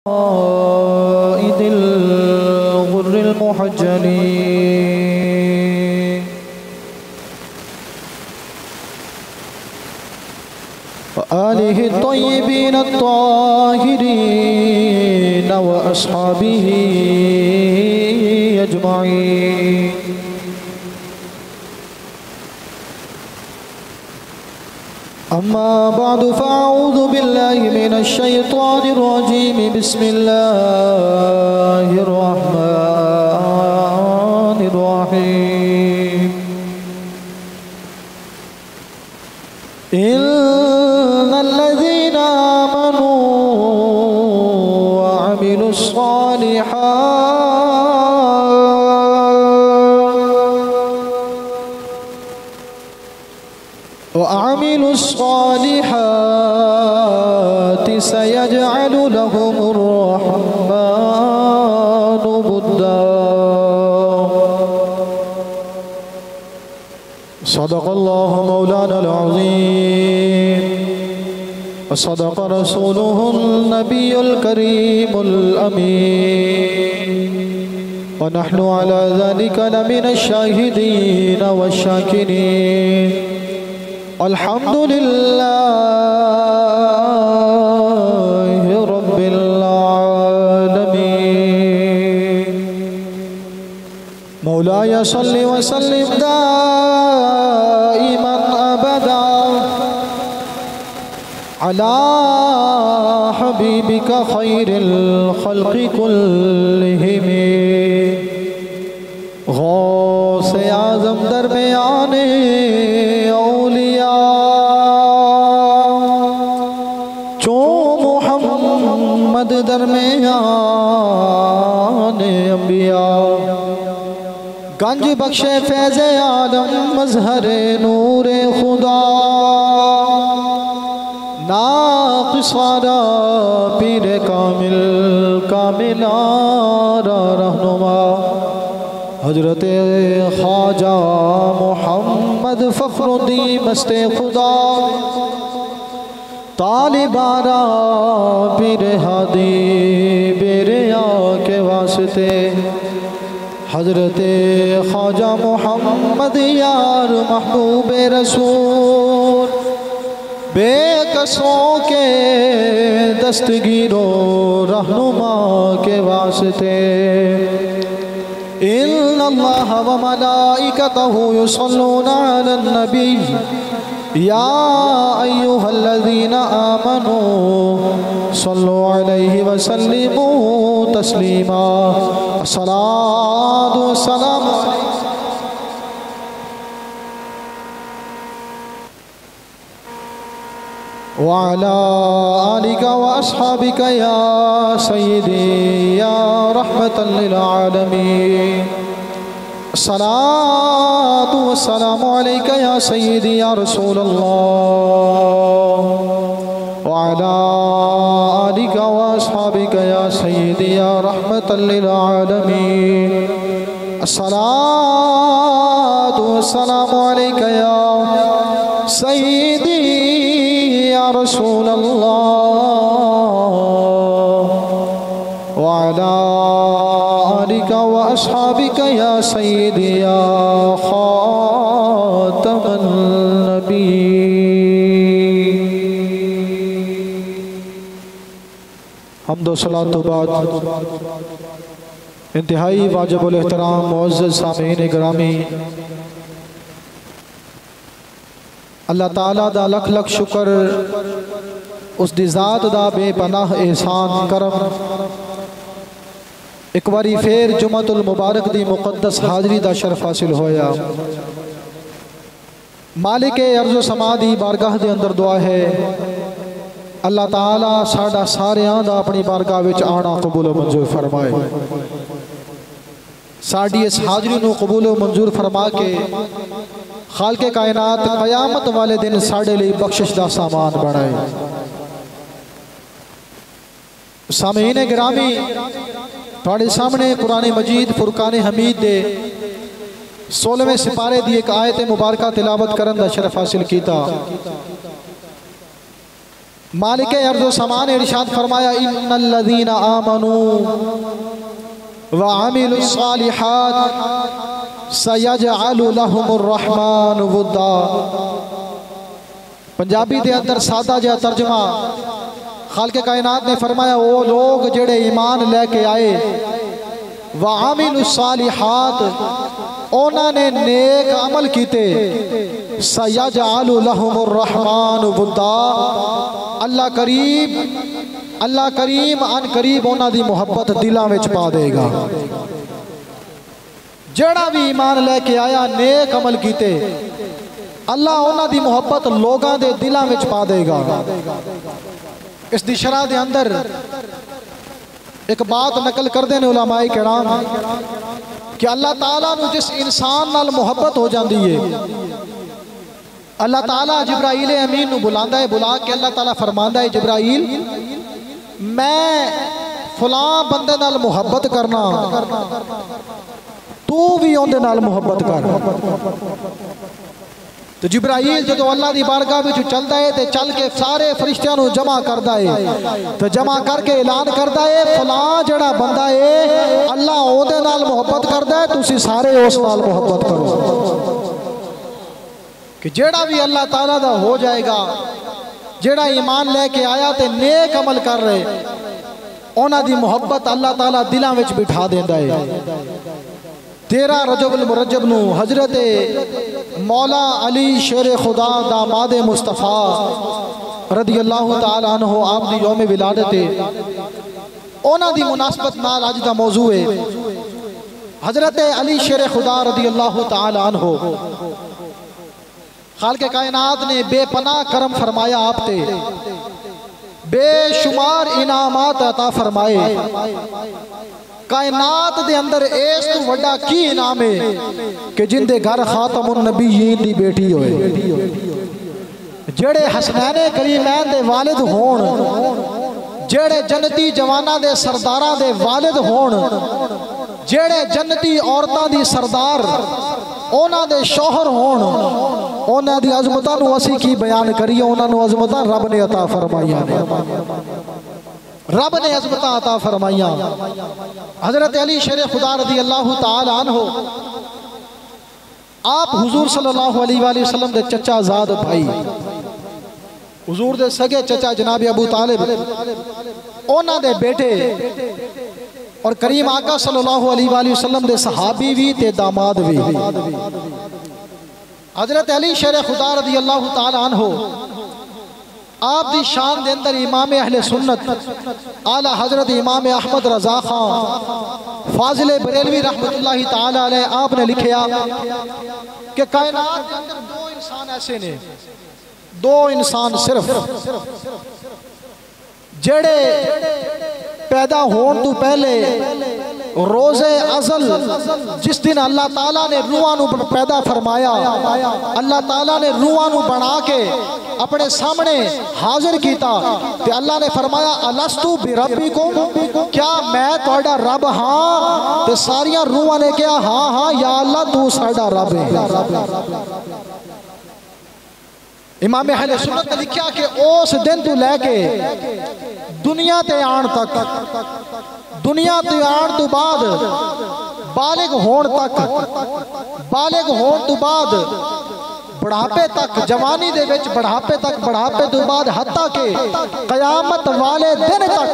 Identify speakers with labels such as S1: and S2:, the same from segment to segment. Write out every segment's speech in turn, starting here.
S1: क़ाइदिल ग़ुर्रिल मुहज्जलीन व आलिहि तय्यबीन अत्ताहिरीन व अस्हाबिही अजमईन। अम्मा बादु फ़अऊज़ु बिल्लाहि मिनश शैतानिर रजीम। बिस्मिल्लाहिर रहमानिर रहीम। इन्नल्लज़ीना आमनू व अमिलुस सालिहाति सयजअलु लहुमुर रहमानु वुद्दा। सदक़ल्लाहु मौलानल अज़ीम व सदक़ रसूलुहुन नबियुल करीमुल अमीन व नहनु अला ज़ालिका लमिनश शाहिदीन वश्शाकिरीन। अल्हम्दुलिल्लाहि रब्बिल आलमीन। मौलाया सल्लि व सल्लिम दाइमन अबदा अला हबीबिका खैरिल खल्क़ि कुल्लिहिम। गौसे आज़म दरमियाने औलिया चो मुहम्मद दरमियाने अम्बिया। गंज बख्शे फैज़े आलम मज़हरे नूरे खुदा नाक़िसारा पीरे कामिल कामिलारा रहनुमा हजरते ख्वाजा मोहम्मद फ़ख्रुद्दीन मस्ते खुदा तालिबारा पीर हादी बेरे के वास्ते हजरते ख्वाजा मोहम्मद यार महबूब रसूल बेकसों के दस्तगीरो रहनुमा के वास्ते। इन्नल्लाह व मलाइकतहु युसल्लूना अलन नबी या अय्युहल्लज़ीना आमनू सल्लु अलैहि व सल्लिमू तस्लीमा। अस्सलातु वस्सलामु व अला आलिका व अस्हाबिका या सय्यदी या रहमतल लिल आलमीन। अस्सलातु वस्सलामु अलैका या सय्यदी या रसूलल्लाह व अला आलिका व अस्हाबिका या सय्यदी या रहमतल लिल आलमीन। अस्सलातु वस्सलामु अलैका या सय्यदी या रसूलल्लाह व अला आलिका व अस्हाबिका या सय्यदी या खातमन नबी। हम्दो सलातो बाद इंतहाई वाजिबुल एहतराम मुअज़्ज़ज़ सामीन गिरामी, अल्लाह ताला दा लख लख शुक्र उस दी ज़ात दा बेपनाह एहसान करम। एक बारी फिर जुमअतुल मुबारक दी मुक़द्दस हाज़री दा शरफ हासिल होया। मालिक अर्ज़ समा दी बारगाह दे अंदर दुआ है अल्लाह ताला साडा सारियां दा अपनी बारगाह विच आना कबूल मंजूर फरमाए। साडी इस हाज़री नूं कबूल मंजूर फरमा के खालके कायनात क़यामत वाले दिन साडे लिए बख्शिश दा सामान बनाए। सामीन गिरामी, तुहाडे सामने कुरान मजीद फुरकान हमीद दे 16वें सिपारे दी एक आयत मुबारका तिलावत करन दा शरफ हासिल कीता। मालिक अर्ज़ व समा ने इरशाद फरमाया इन्नल्लज़ीना आमनू व अमिलुस सालिहात सयजअलु लहुमुर रहमानु वुद्दा। पंजाबी के अंदर सादा जहा तर्जमा खालिक कायनात ने फरमाया वो लोग जेड़े ईमान लैके आए व अमिलुस सालिहात उन्होंने नेक अमल किते सयजअलु लहुमुर रहमानु वुद्दा। अल्लाह करीम अन करीब उन्हां दी मुहब्बत दिलों में पा देगा। जेड़ा भी ईमान लैके आया नेक अमल किते अल्लाह उन्हां दी मुहब्बत लोगों के दिलों में पा देगा। इस दी शरह दे अंदर एक बात नकल करते हैं उलमाए किराम कि अल्लाह ताला नू जिस इंसान नाल मुहब्बत हो जाती है अल्लाह ताला जिब्राइल अमीन नू बुलांदा है। बुला के अल्लाह ताला फरमांदा है जिब्राइल मैं फलां बंदे नाल मुहब्बत करना तू भी उहदे नाल मुहब्बत कर। तो जिब्राइल जो अल्लाह की बारगाह में चलता है तो चल के सारे फरिश्तियां नू जमा करता है तो जमा करके ऐलान करता है फलां जड़ा बंदा है अल्लाह ओदे नाल मुहब्बत करता है तुसी सारे उस नाल मुहब्बत करो। कि जेड़ा भी अल्लाह ताला दा हो जाएगा जेड़ा ईमान लैके आया तो नेक अमल कर रहे उन्हां दी मुहब्बत अल्लाह ताला दिलों में बिठा देंदा है। 13 रजबुल मुरज्जब नू हजरत मौला अली शेर खुदा दामाद मुस्तफ़ा रदी अल्लाह तआला अन्हु आप दी यौम विलादत उन्हां दी मुनासबत नाल अज दा मौजू है हजरत अली शेर खुदा रदी अल्लाह तआला अन्हु। खालिक कायनात ने बेपनाह करम फरमाया आप ते बेशुमार इनामात अता फरमाए। कायनात दे अंदर इस तो वड्डा की इनाम है कि जिंदे घर खातमुन नबीयीन दी बेटी होए जेड़े हसनैन करीमैन दे वालिद होण जेड़े जन्नती जवाना दे सरदारां दे वालिद होण जेड़े जन्नती औरतां दी सरदार उन्हां दे शौहर होण उन्हां दी अज़मतां नूं असीं की बयान करिए। उन्हां नूं अज़मतां रब ने अता फरमाइयां ने रब ने अज़मतां अता फरमाइयां। हजरत अली शेर खुदा रज़ी अल्लाह तआला अन्हु आप हुजूर सल्लल्लाहु अलैहि वसल्लम दे चचा ज़ाद भाई हुजूर दे सगे चचा जनाब अबू तालिब उन्हां दे बेटे और करीम आका सल्लल्लाहु अलैहि वसल्लम दे सहाबी भी ते दामाद भी हजरत अली शेर खुदा रज़ी अल्लाह तआला अन्हु आप दी शान दे अंदर इमाम अहले सुन्नत आला हजरत इमाम अहमद रजा खान फाजिल बरेलवी रहमतुल्लाहि तआला अलैह आपने लिखा कि कायनात के अंदर दो इंसान ऐसे ने दो इंसान सिर्फ जेड़े पैदा होने तो पहले रोज़े अज़ल जिस दिन अल्लाह ताला ने रूहां नू पैदा फरमाया अल्लाह ताला ने रूहां नू बना के अपने सामने हाजिर किया ते अल्लाह ने फरमाया अलस्तु बिरब्बिकुम क्या मैं तुहाडा रब हाँ ते सारियां रूहां ने कहा हाँ हाँ या अल्लाह तू साडा रब है। इमाम अहले सुन्नत ने लिखा कि उस दिन तू लैके दुनिया ते आन तक दुनिया ते आन तो बाद बालिग होण तक बालिग होण तो बाद बुढ़ापे तक जवानी दे विच बुढ़ापे तक बुढ़ापे तो बाद हत्ता के कयामत वाले दिन तक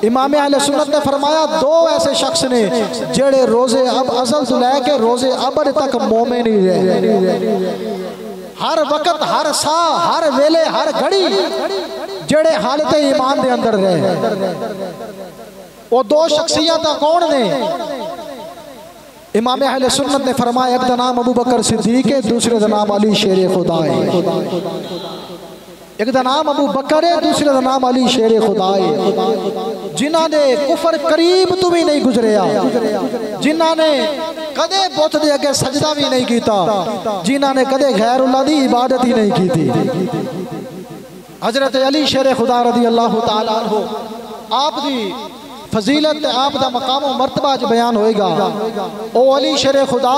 S1: इमाम अहले सुन्नत ने फरमाया दो ऐसे शख्स ने जेड़े रोजे अब अज़ल तो लैके रोजे अबद तक मोमिन ही रहे। हर वक्त हर सा हर वेले हर घड़ी जेड़े हालत ईमान दे अंदर रहे वो दो शख्सियत कौन ने? इमाम अहले सुन्नत ने फरमाया एक दा नाम अबू बकर सिद्दीक है दूसरे दा नाम अली शेर खुदा है। एक दा नाम अबू बकर है दूसरे दा नाम अली शेर खुदा है। जिन्हां ने कुफर करीब तो भी नहीं गुजरिया जिन्हां ने कदे बुत दे अगे सजदा भी नहीं किया जिन्हां ने कदे गैरुल्लाह दी इबादत ही नहीं की थी। हजरत अली शेर खुदा रज़ी अल्लाह तआला अन्हु आप दी फजीलत आप दा मकाम और मर्तबा च बयान होएगा। ओ अली शेर खुदा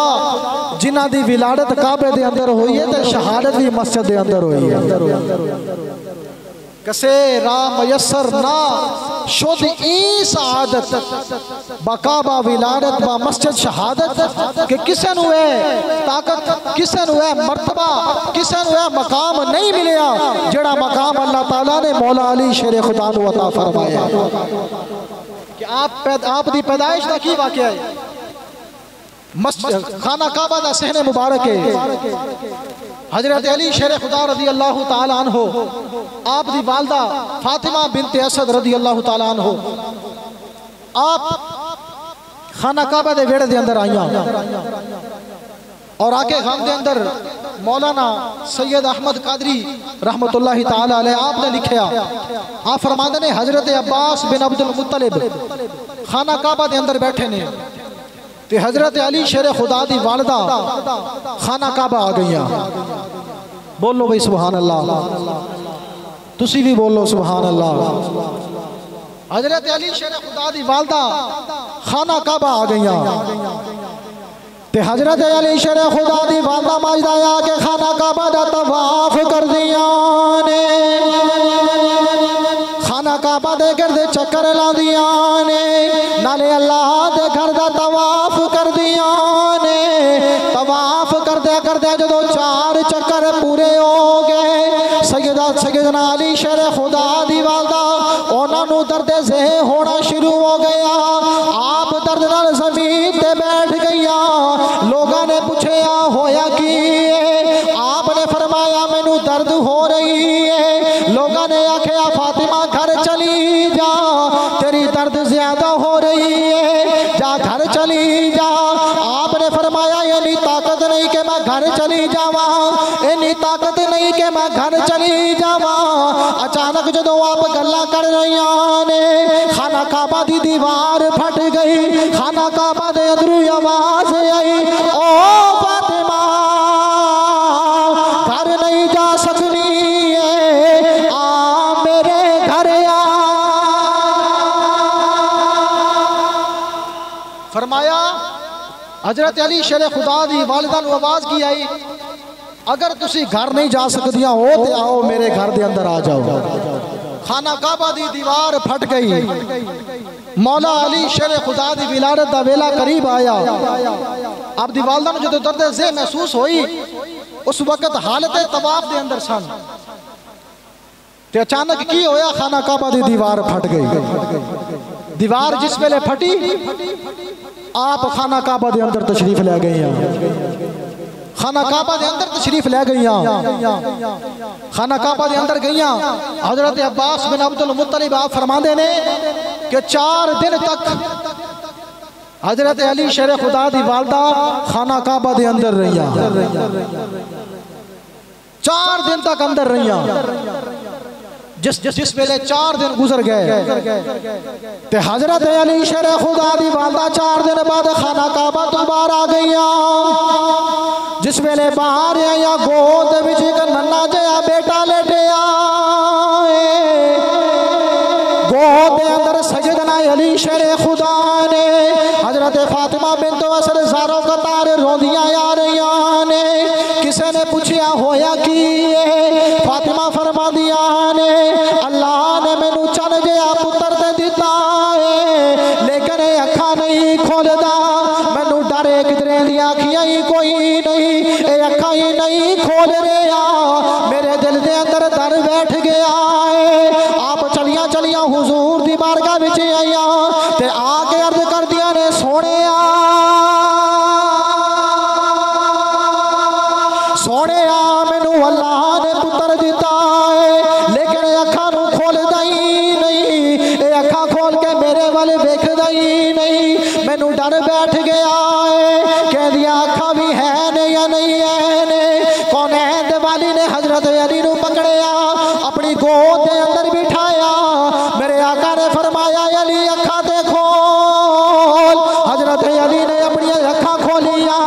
S1: जिन्हां दी विलादत काबे दे अंदर हुई है ते शहादत भी मस्जिद दे अंदर हुई है। कसे राम यसर ना शुद्ध ईस आदत बकाबा विलादत बा मस्जिद शहादत कि किसे नु है ताकत किसे नु है मर्तबा किसे नु है मकाम नहीं मिलिया जेड़ा मकाम अल्लाह ताला ने मौला अली शेर खुदा नु अता फरमाया कि आप दी पैदाइश दा की वाकया है। मस्जिद खाना काबा दा सहने मुबारक है। हजरत अली शेर खुदा रजी अल्लाह तआला अन्हो आप दी वालदा फातिमा बिनते असद रजी अल्लाह तआला अन्हो आप खाना काबा दे वेड़े दे अंदर आईयां और आके खान दे अंदर मौलाना सैयद अहमद कादरी रहमतुल्लाहि तआला अलैह आपने लिखया आप फरमाते ने हजरत अब्बास बिन अब्दुल मुत्तलिब खाना काबा दे अंदर बैठे ने ते हजरत अली शेर खुदा दी वालदा खाना काबा आ गई। बोलो भाई सुभान अल्लाह, तुसी भी बोलो सुभान अल्लाह। हजरत अली शेर खुदा दी वालदा खाना काबा आ गई ते हजरत अली शेर खुदा दी वालदा माजदा के खाना काबा दा तवाफ कर दिया ने, खाना काबा दे गिरदे चक्कर ला दिया ने, नाले अल्लाह दे घर दा तवाफ कर दिया ने। तवाफ करदे करदे जदों 4 चक्कर पूरे हो गए सैयदना अली शेर खुदा दी वालदा उन्हां नूं दर्द ज़े होना शुरू हो गया। आप दर्द नाल ज़मीन ते बैठ गईया। लोगों ने पूछया होया की आपने फरमाया मैनू दर्द हो रही है। लोगों ने आख्या फातिमा घर चली जा, तेरी दर्द ज्यादा हो रही है, जा घर चली जा। आपने फरमाया इतनी ताकत नहीं कि मैं घर चली जावा, इतनी ताकत नहीं कि मैं घर चली जावा। अचानक जदों आप गल्लां कर रही ने खाना काबा दी दीवार फट गई। खाना काबा दे अंदरों आवाज आई, ओ फातिमा घर नहीं जा सकनी है, आ मेरे घर आ। फरमाया हजरत अली शेर खुदा दी वालिदा नूं आवाज की आई, अगर तुसी घर नहीं जा सकदियां हो तो आओ मेरे घर दे अंदर आ जाओ। खाना काबा दी दीवार फट गई। मौला अली शेर खुदा दी विलादत दा वेला करीब आया। अब दी वालिदा नूं जदों दर्द ज़े महसूस हुई उस वक्त हालत तवाफ दे अंदर सन ते अचानक की होया खाना काबा दी दीवार फट गई। दीवार जिस वेले फटी आप खाना काबा दे अंदर तशरीफ ले गई। खाना काबा दे अंदर तशरीफ ले गई। खाना काबा दे अंदर गई। हजरत अब्बास बिन अब्दुल मुत्तलिब आप फरमाते ने कि 4 दिन तक हजरत अली शेर खुदा दी वालदा खाना काबा दे अंदर रही। 4 दिन तक अंदर रही। जिस वेले 4 दिन गुजर गए ते हजरत अली शेर खुदा दी वालदा 4 दिन बाद खाना काबा तो बाहर आ गई। जिस वेले बाहर आया गोद विच एक नन्ना जिहा बेटा लेटिया। गोद दे अंदर सैयदना अली शेर खुदा ने हजरत फातिमा बिनत असद ज़ारो कतार रोंदियां आ रही ने। किसी ने पूछया होया की फातिमा फरमादियां ने अल्लाह ने मैनू चल गया पुत्र दे दिता है, लेकिन अखा नहीं खोलदा। मैनू डर किधरे दी अखियां ही कोई नहीं, ये अखा ही नहीं खोल रहा। मेरे दिल दे अंदर डर बैठ गया है। आप चलिया चलिया हुजूर दी बारगाह विच आईया ते आके अर्ज कर दिया ने सोहणिया सोहणिया मैनू अल्लाह ने पुत्र दिता है, लेकिन अखा नू खोलदा ही नहीं। ये अखा खोल के मेरे वाल वेखदा ही नहीं। मैनू डर बैठ गया है कह दिया अखा भी है ने या नहीं है ने। कौनैन दे वाली ने हजरत अली नू पकड़िया अपनी गोद दे अंदर बिठाया। मेरे आका ने फरमाया अली अखा ते खोल। हजरत अली ने अपनी अखा खोलिया।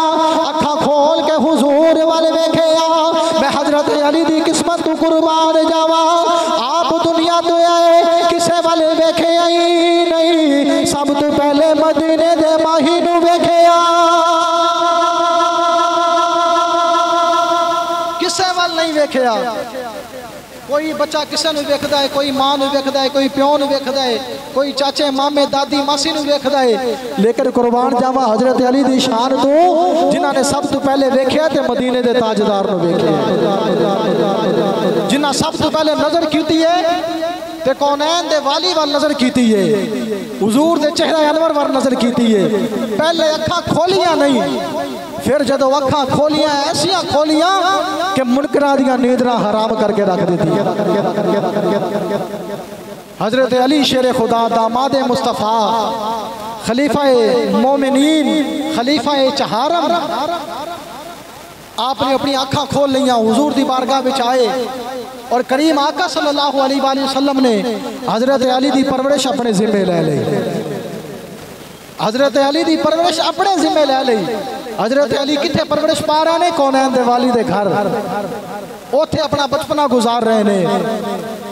S1: अखा खोल के हुजूर वाल वेखिया। मैं हजरत अली दी किस्मत तू कुर्बान जावा। आप दुनिया तो आए किसे वाल वेखिया ही नहीं, सब तो पहले मदीने दे माही नू वेखिया। किसे वाल नहीं वेखिया। कोई बच्चा किसी नूं वेखदा है, कोई मां नूं वेखदा है, कोई प्यो नूं वेखदा है, कोई चाचे मामे दादी मासी नूं वेखदा है। लेकिन कुर्बान जावा हजरत अली दी शान तो जिन्हां ने सब तो पहले वेख्या ते मदीने दे ताजदार नूं वेख्या, जिन्हां सब तो पहले नजर कीती है ते कौनैन दे वाली वाल नजर कीती है, हुजूर दे चेहरा अनवर वाल नजर कीती है। पहले अखां खोलियां नहीं, फिर जदों अखां खोलियां ऐसियां खोलियां कि मुनकरां दियां नींदरां हराम करके रख दी। हजरत अली शेर खुदा दामाद मुस्तफ़ा खलीफा मोमिनीन खलीफा चहारम आपने अपनी आँखें खोल लिया, हुजूर दी बारगाह में आए और करीम आका सल्लल्लाहु अलैहि वसल्लम ने हजरत अली दी परवरिश अपने जिम्मे ले ली। हजरत अली दी परवरिश अपने जिम्मे ले ली। हजरत अली किथे परवरिश पा रहे ने? कौनैन दे वाली दे घर, उथे अपना बचपना गुजार रहे ने।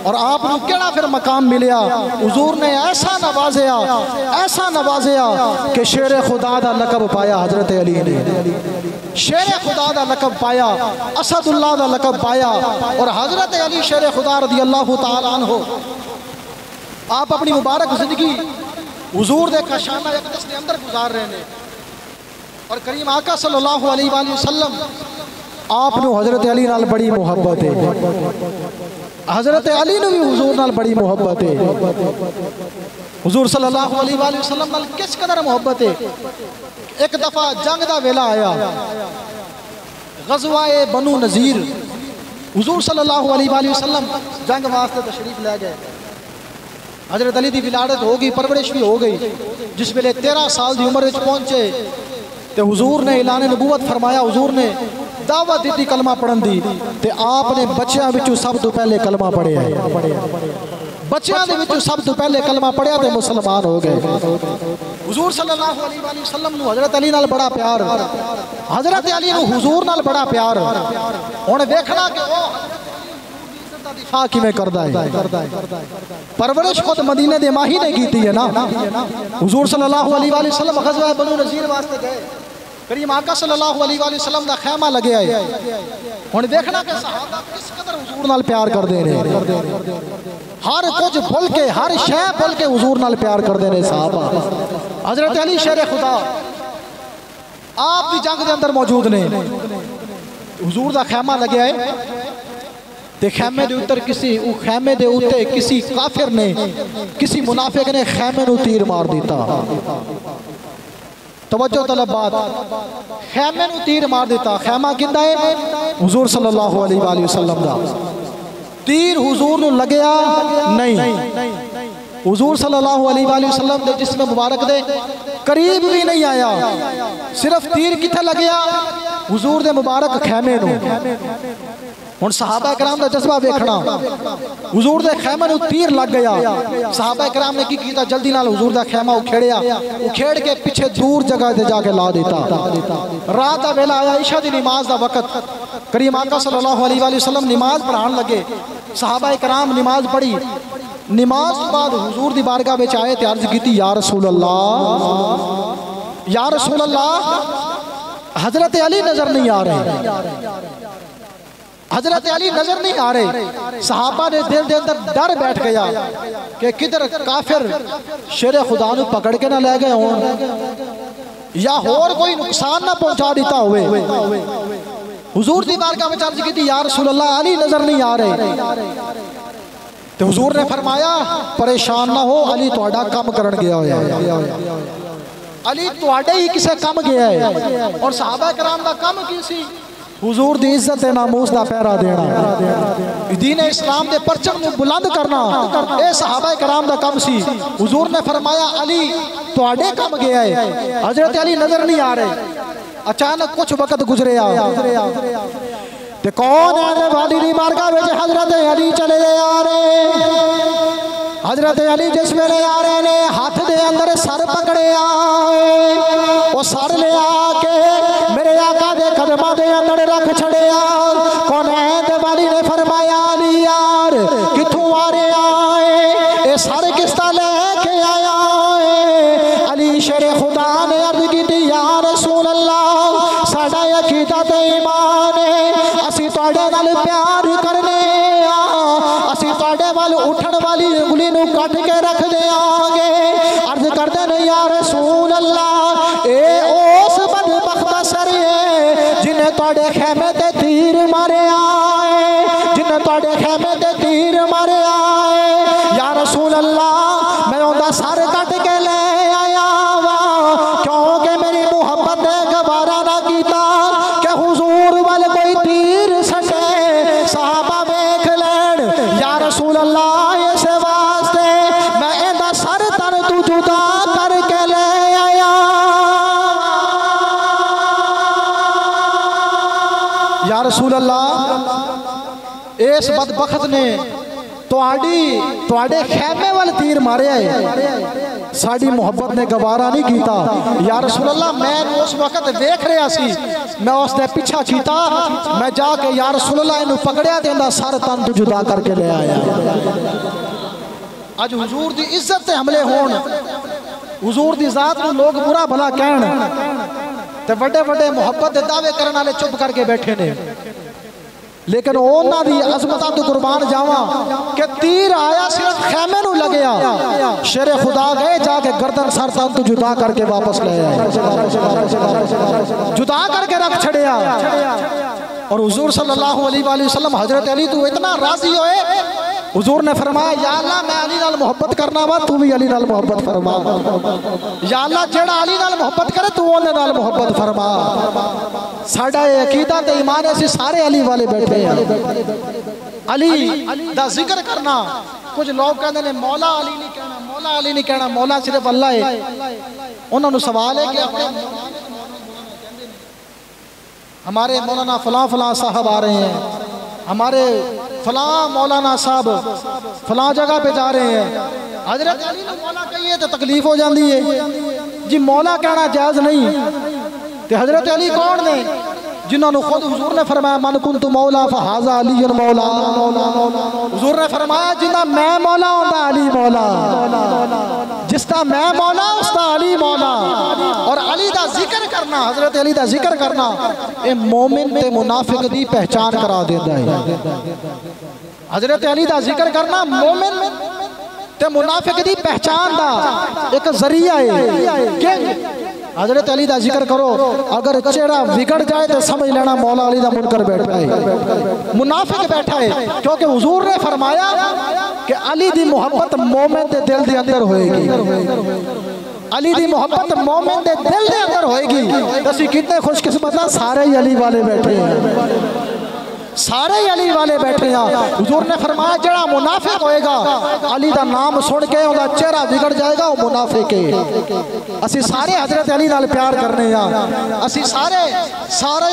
S1: और आपको केड़ा फिर मकाम मिलिया? हुजूर ने ऐसा नवाजिया कि शेर खुदा दा लकब पाया। हजरत अली ने शेर खुदा दा लकब पाया, असदुल्लाह दा लकब पाया। और हजरत अली शेर खुदा रज़ियल्लाहु ताला अन्हु आप अपनी मुबारक जिंदगी हुजूर दे काशाना अक़दस के अंदर गुजार रहे ने। और करीम आका सल्लल्लाहु अलैहि वसल्लम आपनु हजरत अली नाल बड़ी मुहब्बत है। हजरत अली ने भी हुजूर नाल बड़ी मुहब्बत है। हुजूर सल्लल्लाहु अलैहि वसल्लम नाल किस कदर मुहब्बत है। एक दफा जंग दा वेला आया, गज़वाए बनु नज़ीर। हुजूर सल्लल्लाहु अलैहि वसल्लम जंग वास्ते तशरीफ ले गए। हजरत अली की विलादत हो गई, परवरिश भी हो गई। जिस वेले 13 साल की उम्र पहुंचे तो हुजूर ने ऐलान नबूवत फरमाया। हुजूर ने दावत दी कलमा पढ़न दी ते आपने बच्चों विचों सब तो पहले कलमा पढ़िया। बच्चों दे विचों सब तो पहले कलमा पढ़िया ते मुसलमान हो गए। हुजूर सल्लल्लाहु अलैहि वसल्लम नूं हजरत अली नाल बड़ा प्यार, हजरत अली नूं हुजूर नाल बड़ा प्यार। हुण देखना कि वो दिफा किवें करदा है। परवरिश खुद मदीने दे माही ने कीती है ना। हुजूर सल्लल्लाहु अलैहि वसल्लम गज़वा बनु नज़ीर वास्ते गए। करीम आका सल्लल्लाहु अलैहि वसल्लम दा खैमा लगे है। हुण देखना कि सहाबा किस कदर हुजूर नाल प्यार करदे ने। हर कुछ भुल के, हर शय भुल के हुजूर नाल प्यार करदे ने सहाबा। हजरत अली शेर खुदा आप भी जंग दे अंदर मौजूद ने। हुजूर दा खैमा लगे है ते खैमे दे उत्तर खैमे दे उत्ते किसी काफिर ने, किसी मुनाफिक ने खैमे नूं तीर मार दिता। तवज्जो तलब बात, खैमे नूं तीर मार दिता। खैमा किंदा है? हुजूर सल्लल्लाहु अलैहि वसल्लम दा। तीर हुजूर नूं लगया नहीं। हुजूर सल्लल्लाहु अलैहि वसल्लम दे जिस्म मुबारक दे करीब भी नहीं आया। सिर्फ तीर किथे लगया? हुजूर दे मुबारक खैमे नूं। हुण सहाबा कराम दा जज्बा वेखना। हुजूर दे खैमे नूं तीर लग गया। सहाबा कराम ने की कीता? जल्दी नाल हुजूर दा खैमा उखेड़िया, उखेड़ के पीछे दूर जगह ते जाके ला दिता। रात दा वेला आया, इशा दी नमाज दा वक्त। करीम आका सल्लल्लाहु अलैहि वसल्लम नमाज पढ़ान लगे। सहाबा कराम नमाज पढ़ी। नमाज तो बाद हुजूर दी बारगाह विच आए ते अर्ज कीती, या रसूल अल्लाह, या रसूल अल्लाह, हजरत अली नजर नहीं आ रहे। हजरत अली नजर नहीं आ रहे। सहाबा ने दिल के अंदर डर बैठ गया कि किधर काफिर शेर खुदा नूं पकड़ के ना ले गए होण या होर कोई नुकसान ना पहुंचा दिता होवे। हुजूर दी बारगाह में अर्ज की, या रसूल अल्लाह, अली नजर नहीं आ रहे। तो हुजूर ने फरमाया, परेशान ना हो, अली तुहाडा काम करन गया होया। अली तुहाडे ही किसे काम गया है। और सहाबा कराम दा काम की सी? हुजूर दी इज्जत नामूस दा पहरा देना, दीन इस्लाम दे परचम नूं बुलंद करना, ए सहाबा कराम दा काम सी। हुजूर ने फरमाया, अली तुहाडे काम गया है। हजरत अली नजर नहीं आ रहे। अचानक कुछ वक्त गुजरिया ते कौन है वाली दी बारगाह विच हजरत अली चले आ रहे। हजरत अली जिस वेले आ रहे ने, हाथ दे अंदर सर पकड़िया। वो सर ले आके मेरे आका दे कदमां दे अंदर रख छड़िया। कौन है वाली ने फरमाया, अली यार किथों आ रहा है? ये सर किसदा लेके आया है? अली शेर खुदा ने अर्ज की, या रसूल अल्लाह, साडा अकीदा ते ईमान है, असी तुहाडे नाल प्यार करने आ। करते हैं या रसूल अल्लाह ए उस बदबख्त सर जिन्हें तुहाडे खेमे ते तीर मारे आए, जिन्हें तुहाडे खेमे ते तीर मारे आए। या रसूल अल्लाह मैं उनका सर कट के ले आया वा, क्योंकि मेरी मुहब्बत ने गवारा ना कीता कि हुजूर वाल कोई तीर सटे सहाबा वेख लैन। या रसूल अल्लाह इस वास्ते मैं इहदा सर तन तू जुदा करके ले आया। या रसूल अल्लाह इस बदबख्त ने तुहाडे खेमे वाल तीर मारे है, साड़ी मुहब्बत ने गवारा नहीं कीता। या रसूल अल्लाह मैं उस वक्त देख रहा सी, मैं उसने पीछा कीता, मैं जाके या रसूल अल्लाह इन्हू पकड़िया ते इंदा सर तन तो जुदा करके ले आया। अज हुजूर दी इज्जत ते हमले होण, हुजूर दी जात नू लोग बुरा भला कहण ते बड़े बड़े मुहब्बत दे दावे करन वाले चुप करके बैठे ने, लेकिन उन्हां दी अज़मतां तो कुर्बान जावा कि तीर आया सिर्फ खेमे नू लगया, शेरे खुदा गए जाके गर्दन सर तन तो जुदा करके वापस ले आए, जुदा करके रख छड़िया। और हुजूर सल्लल्लाहु अलैहि वसल्लम हजरत अली तू इतना राजी होए, हुजूर ने फरमाया या अल्लाह मैं अली नाल मोहब्बत करना वा, तू भी अली नाल मोहब्बत फरमा। या अल्लाह जेड़ा अली नाल मोहब्बत करे तू उहदे नाल मोहब्बत फरमा। साडा ये अकीदा ते ईमान है, सारे अली वाले बैठे हैं। अली दा जिक्र करना, कुछ लोग कहते हैं मौला अली नहीं कहना, मौला अली नहीं कहना, मौला सिर्फ अल्लाह है। उन्होंने सवाल है कि हमारे मौलाना फलां फलां साहब आ रहे हैं, हमारे फलां मौलाना साहब फलां जगह पे जा रहे हैं, हजरत अली ने मौला कहिए तो तकलीफ हो जाती है जी, मौला कहना जायज़ नहीं। तो हजरत अली कौन ने जिन्होंने खुद हुजूर ने फरमाया मन कुन्तु मौला फहाज़ा अली मौला। हुजूर ने फरमाया जिन्ना मैं मौला होंदा अली मौला, जिसका मैं मौला उसका अली मौला। और अली दा जिक्र करना, हजरत अली दा जिक्र करना ये मोमिन ते मुनाफिक दी पहचान करा देता है। हजरत अली दा जिक्र करना मोमिन ते मुनाफिक दी पहचान दा एक जरिया है। हजरत अली दा जिक्र करो, अगर चेहरा बिगड़ जाए तो समझ लेना मौला अली दा मुनकर बैठा है, मुनाफिक बैठा है। क्योंकि हुजूर ने फरमाया कि अली दी मोहब्बत मोमिन दे दिल दे अंदर होएगी, अली दी मोहब्बत मोमिन दे दिल दे अंदर होएगी। असीं कितने खुशकिस्मत हैं, सारे ही अली वाले बैठे हैं, सारे ही अली वाले बैठे हैं। हुजूर ने फरमाया जड़ा मुनाफिक होएगा अली दा नाम सुन के उहदा चेहरा बिगड़ जाएगा, वो मुनाफिक है। असी सारे हजरत अली नाल प्यार करने हैं, असी सारे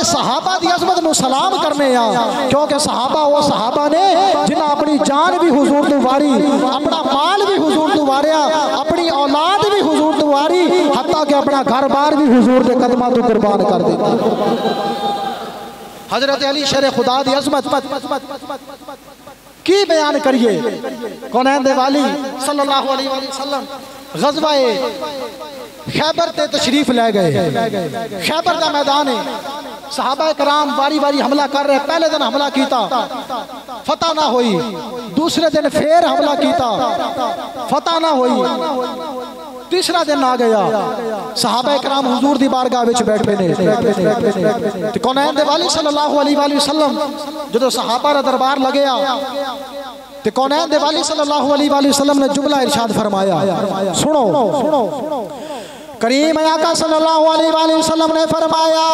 S1: सहाबा दी अज़मत नू सलाम करने हैं, क्योंकि सहाबा वो सहाबा ने जिन्हें अपनी जान भी हुजूर तू वारी, अपना माल भी हुजूर तू वारिया, अपनी औलाद भी हुजूर तू वारी, हत्ता कि अपना घर बार भी हुजूर के कदमां तू कुर्बान कर दिता। हजरत अली शेर खुदा दी अज़मत की बयान करिए। कौनैन दे वाली सल्लल्लाहु अलैहि वसल्लम ग़ज़वा-ए खैबर ते तशरीफ ले गए। खैबर का मैदान है, सहाबा कराम बारी बारी हमला कर रहे। पहले दिन हमला किया, फतह ना हुई, दूसरे दिन फिर हमला किया, फतह ना हुई, तीसरा दिन आ गया। सहाबा कराम हुजूर दी बारगाह विच बैठे ने। ते कौनैन दे वाली सल्लल्लाहु अलैहि वसल्लम जदों सहाबा दा दरबार लगया ते कौनैन दे वाली सल्लल्लाहु अलैहि वसल्लम ने जुमला इरशाद फरमाया, सुनो करीम आका सल्लल्लाहु अलैहि वसल्लम ने फरमाया,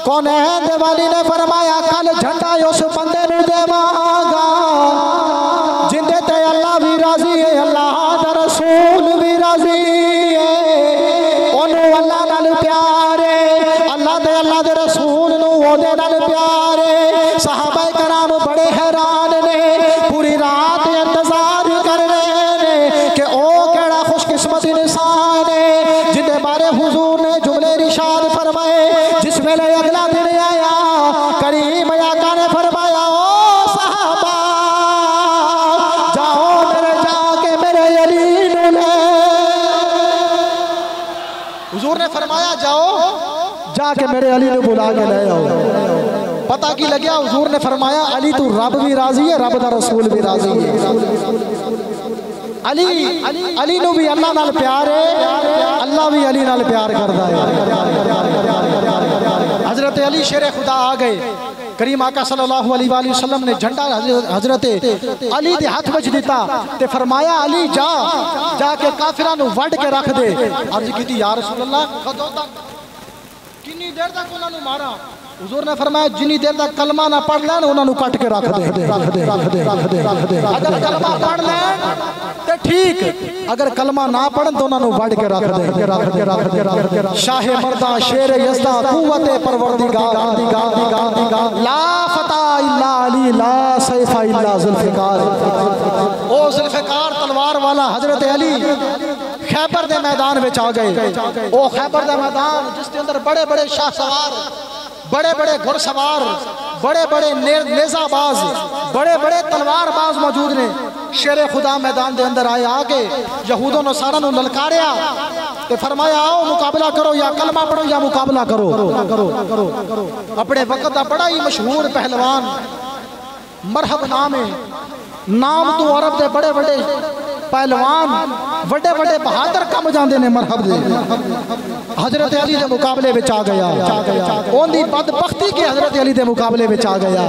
S1: कौनैन दे वाली ने फरमाया कल झंडा उस बंदे नूं देवांगा जिंदे ते अल्लाह भी राजी है, अल्लाह दा रसूल भी राजी है, ओनू अल्लाह नाल प्यार है, अल्लाह दे रसूल नूं ओदे नाल प्यार है। सहाबा कराम बड़े हैरान ने, पूरी रात इंतजार कर रहे ने कि ओ केड़ा खुशकिस्मत इंसान है जिंदे बारे हुजूर ने जुमले इरशाद फरमाए। जिस वेले अगला दिन आया करीम आका ने फरमाया, ओ सहाबा जाओ मेरे जाके मेरे अली नूं ले। हुजूर ने फरमाया जाओ जाके मेरे अली नूं बुला के ले आओ। पता की लग्या, हुजूर ने फरमाया अली तू रब भी राजी है, रब दा रसूल भी राजी है। अली अली नू भी अल्लाह नाल प्यार है, अल्लाह भी अली नाल प्यार करदा है। हजरत अली शेर खुदा आ गए, करीम आका सल्लल्लाहु अलैहि वसल्लम ने झंडा हजरत अली दे हाथ विच दिता ते फरमाया अली जा जाके काफिरां नू वड के रख दे। अर्ज कीती या रसूल अल्लाह कदों तक, कितनी देर तक उन्हां नू मारा? हुजूर ने फरमाया जिन्नी देर तक कलमा ना पढ़ लैन उन्हां नू कट के रख दे। अगर कलमा पढ़ लैन ते ठीक, अगर कलमा ना पढ़न तो उन्हां नू वड के रख दे। शाह मर्दा शेर यज़दा कुव्वत परवरदिगार, ला फता इल्ला अली ला सैफा इल्ला जुल्फिकार। ओ जुल्फिकार तलवार वाला हजरत अली खैबर दे मैदान में आ गए। ओ खैबर दा मैदान जिसके अंदर बड़े बड़े शाह सवार, बड़े बड़े घुड़सवार, बड़े बड़े नेजाबाज, बड़े बड़े तलवारबाज मौजूद ने। शेर खुदा मैदान के अंदर आए, आके यहूदों ने सारा नू ललकारिया ते फरमाया आओ मुकाबला करो, या कलमा पढ़ो या मुकाबला करो। अपने वक्त का बड़ा ही मशहूर पहलवान मरहब नाम है, नाम तो अरब के बड़े बड़े पहलवान बड़े बड़े बहादुर कम जाते हैं मरहब दे। हजरत अली के मुकाबले में आ गया, ओंदी बदबख्ती के हजरत अली के मुकाबले में आ गया।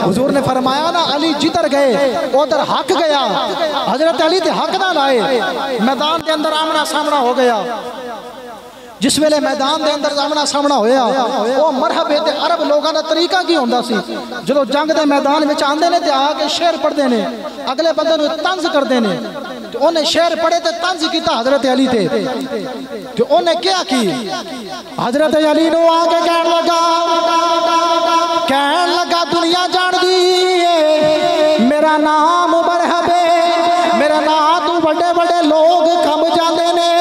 S1: हुजूर ने फरमाया ना अली जिधर गए उधर हक गया, हजरत अली के हक ना लाए। मैदान के अंदर आमना सामना हो गया। जिस वेले मैदान के अंदर आमना सामना होया, वो मरहब है अरब लोगों का तरीका की होंदा सी, जो जंग के मैदान में आंदे ने ते आके शेर पढ़ते हैं, अगले बंदे नूं तंज करते हैं। तो उन्हें शेर पढ़े तो तंज किया हजरत अली ते, तो उन्हें क्या की हजरत अली नूं आके कहन लगा दुनिया जानदी है मेरा नाम मरहब है, मेरा नाम तू बड़े बड़े लोग कम जाते ने,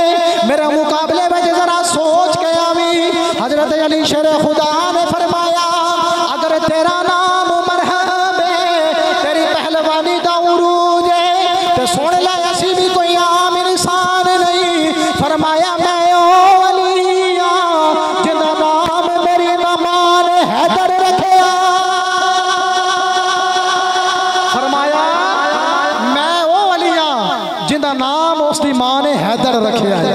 S1: मेरे मुकाबले में जरा सोच के आवी। हजरत अली शेर खुदा ने फरमाया अगर तेरा नाम मरहब है, तेरी पहलवानी दा उरूज है, तो सुन ले ऐसी भी कोई आम इंसान नहीं। फरमाया मैं ओ अली जिंदा नाम मेरी नमान हैदर रखिया। फरमाया मैं ओ अली जिंदा नाम उसकी मां ने हैदर रखिया है।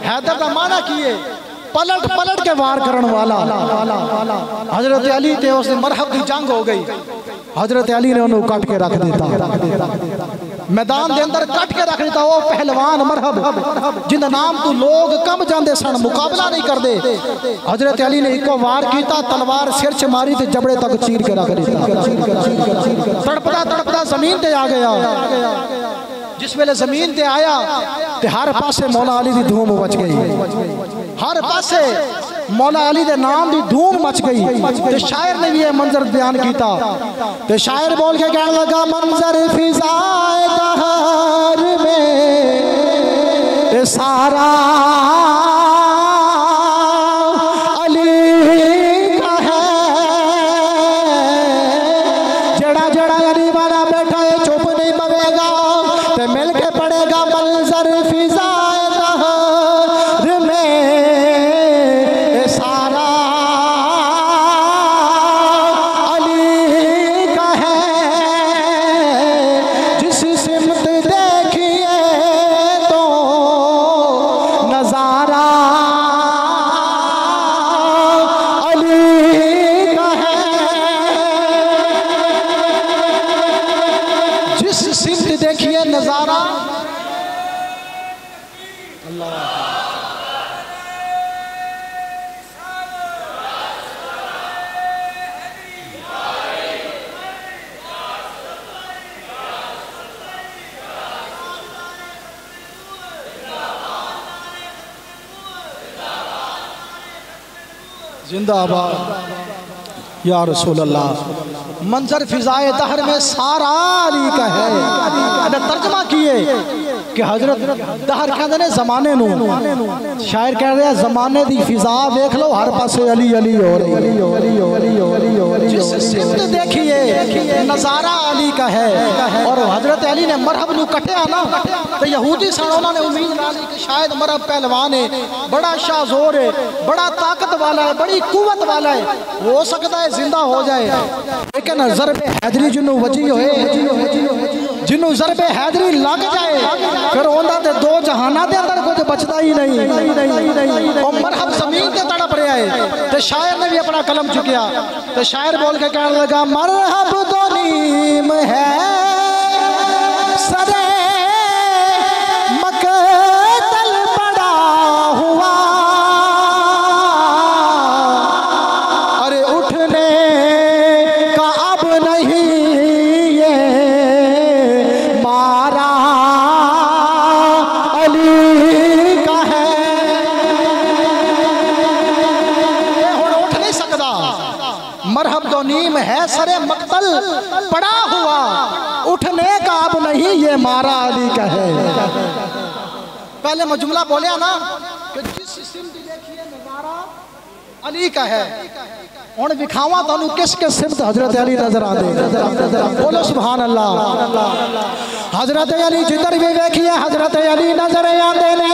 S1: हैदर का माना की है पलट पलट के वार करने वाला। हजरत अली ते उस मरहब की जंग हो गई, हजरत अली ने उन्हें कट के रख दिता, मैदान के अंदर कट के रख दिता। वो पहलवान मरहब जिंदा नाम तो लोग कम जाते सन, मुकाबला नहीं करते। हजरत अली ने इको वार किया, तलवार सिर च मारी ते जबड़े तक चीर के रख दिता। तड़पता तड़पता जमीन ते आ गया। जिस वेले जमीन ते आया ते हर पासे मौला अली की धूम मच गई, हर पासे मौला अली के नाम की धूम मच गई। ते शायर ने भी यह मंजर बयान किया, ते शायर बोल के कहने लगा मंजर फिजाए दहर में सारा अली का है, जड़ा जड़ा अली वाला बैठा है चुप नहीं पवेगा, ते मिल के पड़ेगा मंजर फिजाए दहर में सारा अली का है। जिस सिमत देखिए तो नजारा अली का है, जिस सिमत देखिए नजारा अल्लाह। जिंदाबाद या रसूल अल्लाह। मंजर फिजाए दहर में सारा अली का है। तर्जमा किए कि हजरत दहर कहते ने जमाने नू, शायर कह रहे जमाने की फिजा देख लो हर पासे अली अली हो रही। जिस सिमत देखिए नजारा अली का है। और हजरत अली ने मरहब नू कटिया ना, तो यहूदी सन उन्होंने उम्मीद ला ली कि शायद मरहब पहलवान है, बड़ा शाहजोर है, बड़ा ताकत वाला है, बड़ी कुवत वाला है, हो सकता है जिंदा हो जाए। लेकिन ज़रबे हैदरी जिन्हों वजी होए, जिन्हों ज़रबे हैदरी लग जाए फिर उन्होंने ते दो जहाना दे अंदर कुछ बचता ही नहीं। और मरहब ज़मीन ते तड़प रहा है। तो शायर ने भी अपना कलम चुकिया तो शायर बोल के कहने लगा मरहब तो नीम है सरे मकतल बड़ा हुआ, अरे उठने का अब नहीं ये मारा अली का है। हुण उठ नहीं सकता, मरहब दो नीम है सरे मकतल पड़ा हुआ, उठने का अब नहीं ये मारा अली का है। पहले मैं जुमला बोलिया ना कि जिस सिमत देखिए नजारा अली का है। हुण विखावा तुहानू किस किस सिमत हजरत अली नजर आते। बोलो सुभान अल्लाह। हजरत अली जिधर भी देखिए हजरत अली नजर आते ने।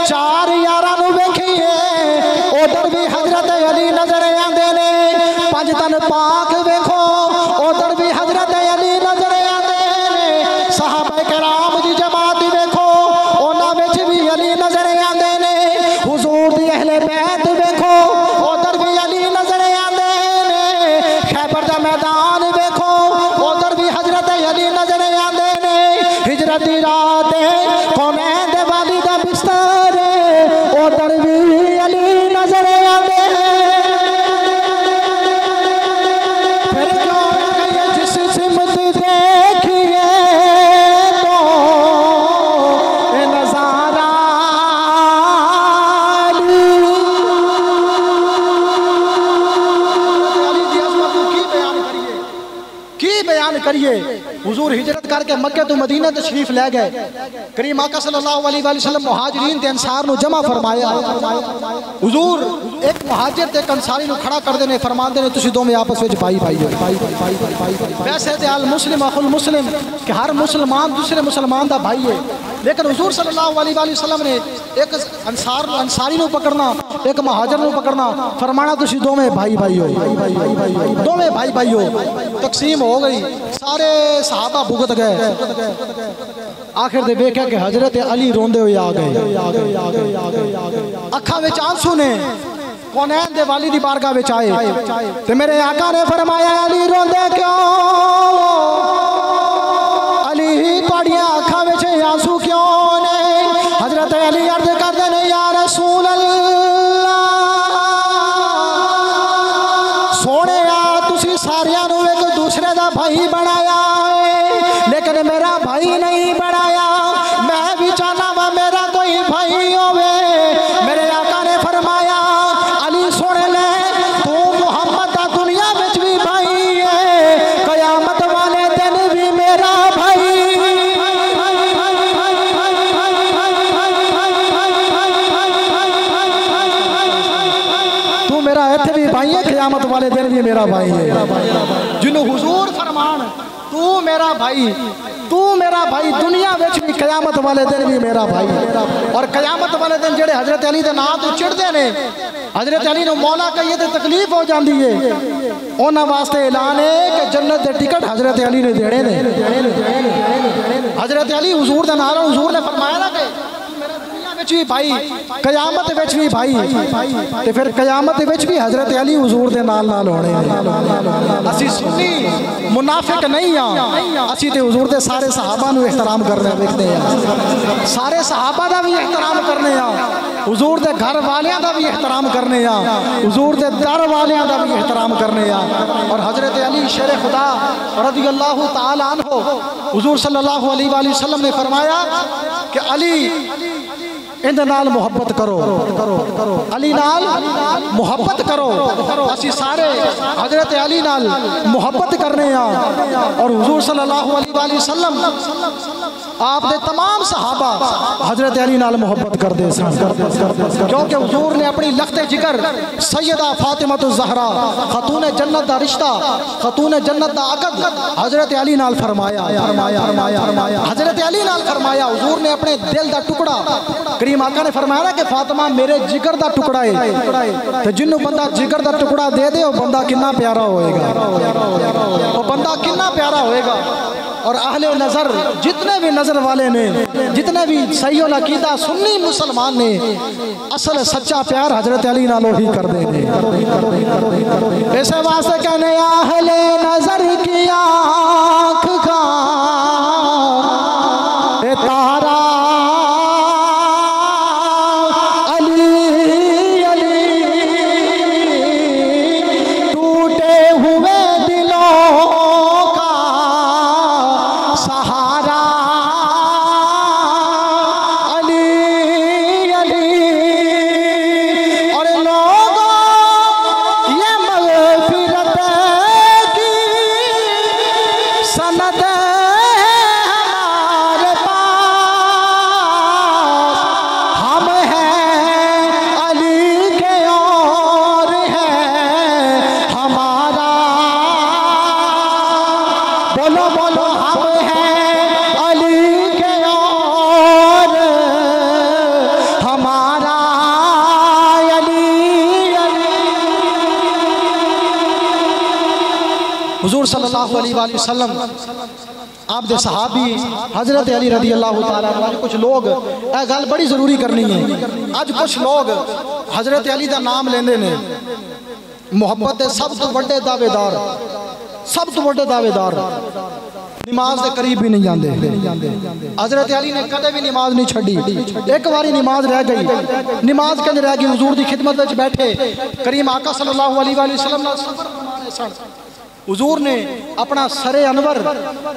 S1: चार यारां नू वेखिए उधर भी हजरत अली नजर आते ने। पंज तन पाक वेखो उधर भी हजरत अली नजर आते ने। सहाबा कराम दी जमात वेखो उन्हां विच भी अली नजर आते ने। हुजूर दी अहले बैत वेखो उधर भी अली नजर आते ने। खैबर दा मैदान वेखो उधर भी हजरत अली नजर आते ने। हिजरत दी रात कौनैन दे वाली दा बिस्तर उधर भी अली नजर आते ने। फिर क्यों कहिए जिस सिमत देखिए तो ये नजारा अली दी अज़मत नू की बयान करिए। हुजूर हिजरत करके मक्के तो मदीना तशरीफ ले गए। करीम आका सल्लल्लाहु अलैहि वसल्लम मुहाजिरीन ते अंसार नु जमा फरमाया। हुजूर एक मुहाजिर ते एक अंसारी नु खड़ा कर देने फरमांदे ने तुसी दोवें आपस विच भाई भाई हो। वैसे ते अल मुस्लिम अखुल मुस्लिम कि हर मुसलमान दूसरे मुसलमान दा भाई है। लेकिन हुजूर सल्लल्लाहु अलैहि वसल्लम ने एक अंसारी नु पकड़ना एक मुहाजिर नु पकड़ना फरमाना तुसी दोवें भाई भाई हो। दोवें भाई भाई हो। तकसीम हो गई। सारे सहाबा भुगत गए। आखिर दे वेख्या कि हजरत अली रोंदे हुए आ गए। अखां विच आंसू ने कौनैन दे वाली दी बारगाह विच आए ते मेरे आका ने फरमाया अली रोंदे क्यों? अली तुहाडियां अखां विच आंसू क्यों ने? हजरत अली अर्ज करदे ने या रसूल अल्लाह सोहणिया तुसी सारियां नू एक दूसरे दा भाई बनाया है लेकिन मेरा भाई नहीं बनाया। मैं भी चाहना वा मेरा कोई भाई होवे। मेरे आका ने फरमाया अली सुन ले तू मुहम्मद दा दुनिया विच भी भाई है कयामत वाले दिन भी मेरा भाई। तू मेरा इत्थे भी भाई है कयामत वाले दिन भी मेरा भाई है। जिन्हों हुजूर फरमान तू मेरा भाई दुनिया विच भी कयामत वाले दिन भी मेरा भाई। और कयामत वाले दिन जेड़े हजरत अली दे नाम तो चिढ़दे ने हजरत अली नूं मौला कहिए तो तकलीफ हो जाती है। उन्हां वास्ते ऐलान है कि जन्नत दे टिकट हजरत अली ने देने ने। हजरत अली हुजूर दे नाल हुजूर ने फरमाया ना कि भी भाई कयामत विच भी भाई ते फिर कयामत विच भी हजरत अली हुजूर दे नाल नाल होने। असी सुन्नी मुनाफिक नहीं हां। असी ते हुजूर दे सारे सहाबा नू एहतराम करने वेखदे हां। सारे सहाबा दा भी एहतराम करने हां। हुजूर दे घर वालियां दा भी एहतराम करने हां। हुजूर दे दर वालियां दा भी एहतराम करने हां। और हजरत अली शेर खुदा रज़ियल्लाहु तआला अन्हु हुजूर सल्लल्लाहु अलैहि वसल्लम ने फरमाया कि अली इहदे नाल मुहब्बत करो। अली नाल मुहब्बत करो। असी सारे हजरत अली नाल मुहब्बत करने और हुजूर सल्लल्लाहु अलैहि वसल्लम आप दे तमाम सहाबा हजरत अली नाल मुहब्बत करते सन क्योंकि हुजूर ने अपनी लख्ते जिगर सैयदा फातिमा ज़हरा खतून जन्नत दा रिश्ता खतून जन्नत दा अकद हजरत अली नाल फरमाया। हजरत अली नाल फरमाया। हुजूर ने अपने दिल दा टुकड़ा करीम आका ने फरमाया ना कि फातिमा मेरे जिगर दा टुकड़ा है। तो जिन्हों बंदा जिगर दा टुकड़ा दे दे वो बंदा कितना प्यारा होएगा। वो बंदा कितना प्यारा होएगा। और अहले नज़र जितने भी नज़र वाले ने, जितने भी सही अकीदा सुन्नी मुसलमान ने, असल सच्चा प्यार हजरत अली नालों ही कर दे। ऐसे वास्ते कहने अहले नज़र की आँख का तारा हुजूर सल्लल्लाहु अलैहि वसल्लम आप दे सहाबी हजरत अली रदी अल्लाह तआला अन्हु। कुछ लोग यह गल बड़ी जरूरी करनी है, अज कुछ लोग हजरत अली का नाम लेंदे ने, मुहब्बत के सब तो बड़े दावेदार, सब तो बड़े दावेदार नमाज के करीब भी नहीं जाते। हजरत अली ने कदे भी नमाज नहीं छड़ी। एक बारी नमाज रह गई, नमाज कंज रह गई, हुजूर की खिदमत में बैठे करीम आका सल्लल्लाहु अलैहि वसल्लम नाल सफर फरमाने सन। हुजूर ने अपना सरे अनवर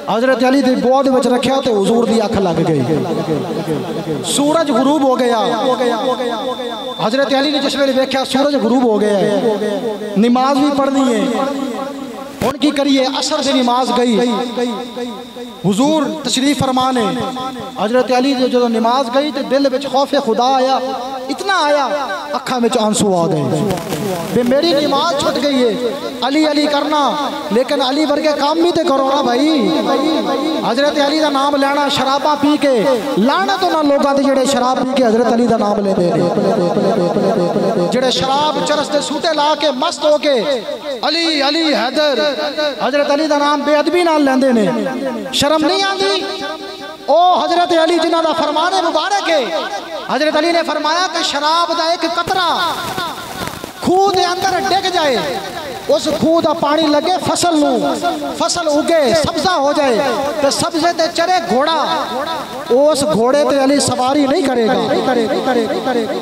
S1: हजरत अली की गोद में रखा तो हुजूर की अख लग गई। सूरज गुरूब हो गया। हजरत अली ने जिस वे देखा सूरज गुरूब हो गया है, नमाज भी पढ़नी है, हुण की करिए। असर से नमाज गई, हुजूर तशरीफ फरमाने। हजरत अली जो नमाज गई तो दिल में खौफ खुदा आया, इतना आया अखा में आंसू आ गए। मेरी नमाज छुट गई है, अली अली करना, लेकिन अली वर्गे काम भी तो करो ना भाई। हजरत अली का नाम लेना शराबा पी के, लाना तो ना लोगों के जेड़े शराब पी के हजरत अली का नाम लेते, जेड़े शराब चरस के सूटे ला के मस्त हो के अली अली हैदर हजरत अली का नाम बेअदबी नाल लेंदे ने। शर्म नहीं आती? ओ हजरत अली जिन्हां दा फरमान मुबारक है, हजरत अली ने फरमाया कि शराब का एक कतरा खूह के अंदर डिग जाए, उस खूह का पानी लगे फसल नूं, फसल उगे सब्जा हो जाए तो सब्जे ते चरे घोड़ा, उस घोड़े ते अली सवारी नहीं करेगा।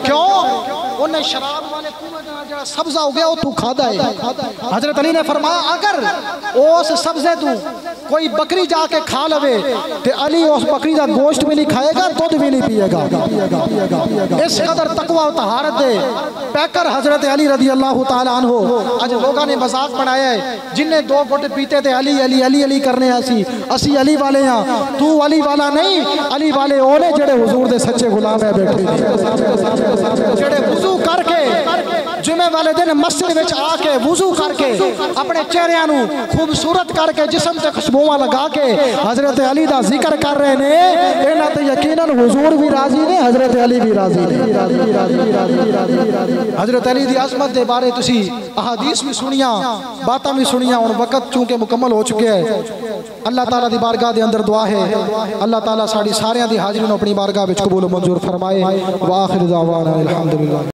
S1: क्यों? उन्हें शराब वाले जो सब्जा उगे वो तू खादा है। हजरत अली ने फरमाया अगर उस सब्जे तू कोई बकरी जाके खा लवे तो अली उस बकरी का गोश्त भी नहीं खाएगा, दूध भी नहीं पिएगा। इस कदर तकवा तहारत दे पैकर हजरत अली रदी अल्लाह तआला अन्हु। अज लोगों ने मजाक बनाया है, जिन्हें दो घुट पीते थे अली अली अली अली करने, असी अली वाले हाँ, तू अली वाला नहीं। अली वाले ओने जेड़े हुजूर दे सच्चे गुलाम है बैठे, जेड़े वुजू करके जुमे वाले दिन मस्जिद में आके वुजू करके अपने चेहरे खूबसूरत करके जिस्म से खुशबुआं लगा के हजरत अली का जिक्र कर रहे ने। इन्हां ते यकीनन हुजूर भी राजी ने, हजरत अली भी राजी ने। हजरत अली की अजमत के बारे तुसी अहादीस भी सुनिया, बातें भी सुनिया। हुण वक्त चूंकि मुकम्मल हो चुके है, अल्लाह ताला की बारगाह के अंदर दुआ है अल्लाह ताला साड़ी सारियां दी हाज़री नूं अपनी बारगाह विच कबूल मंजूर फरमाए। व आखिर दावाना अल्हम्दुलिल्लाह।